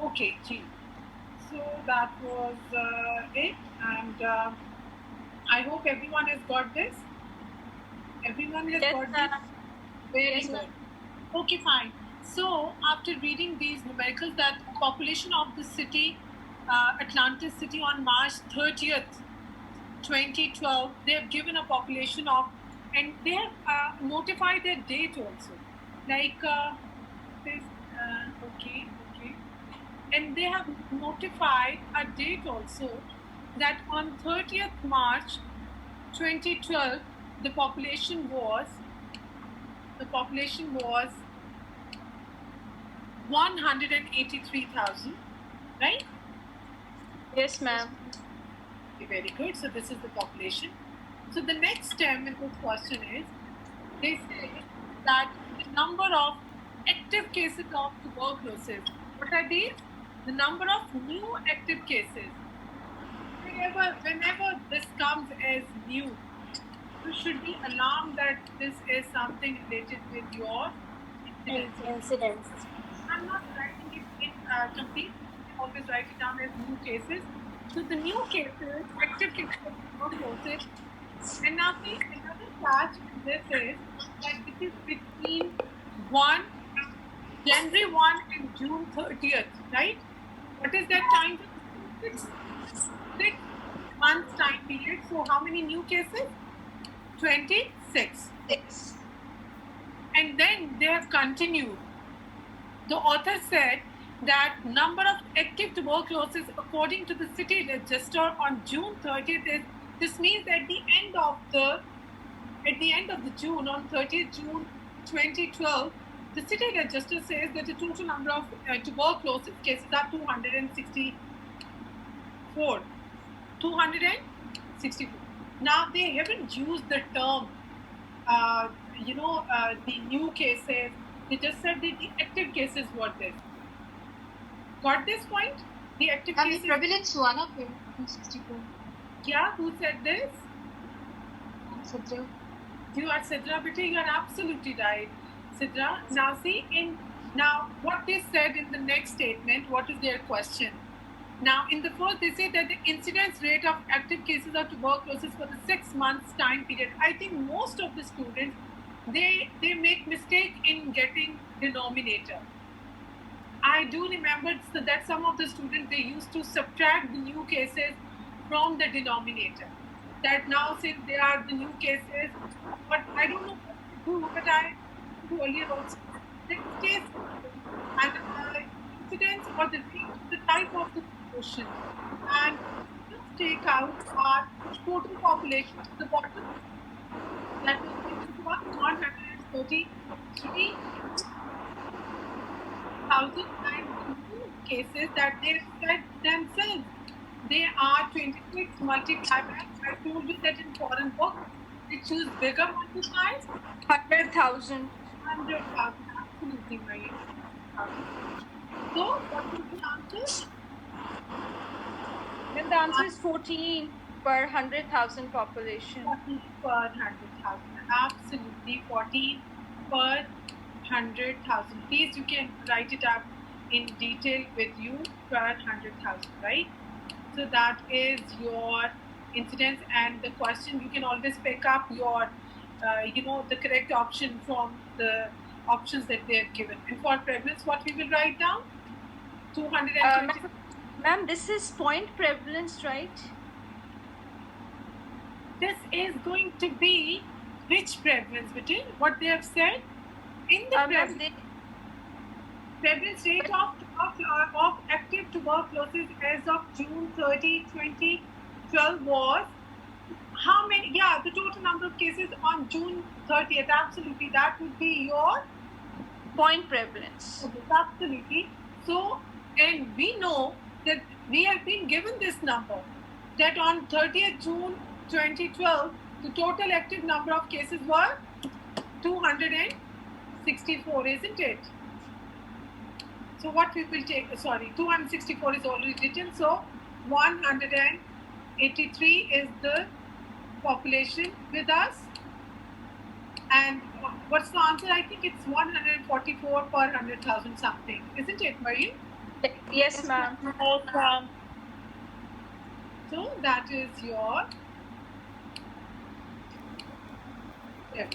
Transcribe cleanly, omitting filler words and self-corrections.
Okay, gee. So that was it, and I hope everyone has got this. Everyone has Yes, got this. ma'am. Very Yes, good. ma'am. Okay, fine. So after reading these numericals, that population of the city, Atlantis city, on March 30th, 2012, they have given a population of, and they have notified their date also, like this. Okay, and they have notified a date also, that on 30th March 2012 the population was 183,000, right? Yes, ma'am. Okay, very good. So this is the population. So the next term in this question is, they say that the number of active cases of tuberculosis. What are these? The number of new active cases. Whenever this comes as new, you should be alarmed that this is something related with your incidence. Incidents. I'm not writing it in complete. You can always write it down as new cases. So the new cases, active cases of tuberculosis, and now see another catch in this is that this is between one January 1 and June 30th, right? What is that time? Six months time period. So how many new cases? 26. Six. And then they have continued. The author said that number of active tuberculosis according to the city register on June 30th is, this means at the end of the June, on 30th June 2012, the city register says that the total number of tuberculosis cases are 264. 264. Now they haven't used the term, the new cases. They just said that the active cases were this. Got this point? The active And the cases. prevalence one of 264. Yeah, who said this? Sadhru. You are Sidra, beta. You are absolutely right, Sidra. Now see, now what they said in the next statement. What is their question? Now, in the first, they say that the incidence rate of active cases of tuberculosis for the 6 months time period. I think most of the students, they make mistake in getting denominator. I do remember that some of the students, they used to subtract the new cases from the denominator. That now, since they are the new cases, but I don't know what to do. But I do earlier also. Then stays and incidence or the type of the proportion, and just take out our total population to the bottom. That will give us 133,000, and the new cases that they said themselves, they are 26 multiplied by, I told you that in foreign books they choose bigger multipliers. 100,000. 100,000, absolutely right. So what is the answer? Then the answer is 14 per 100,000 population. 14 per 100,000. Absolutely, 14 per 100,000. Please, you can write it up in detail with you per 100,000, right? So that is your incidence, and the question, you can always pick up your, the correct option from the options that they have given. And for prevalence, what we will write down? 220. Ma'am, this is point prevalence, right? This is going to be which prevalence, between what they have said in the prevalence rate of active tuberculosis as of June 30, 2012 was how many? Yeah, the total number of cases on June 30th. Absolutely, that would be your point prevalence. Okay, absolutely. So, and we know that we have been given this number, that on 30th June 2012, the total active number of cases were 264, isn't it? So what we will take, 264 is already written, so 183 is the population with us. And what's the answer? I think it's 144 per 100,000 something, isn't it, Marie? Yes, ma'am. Awesome. So that is your F.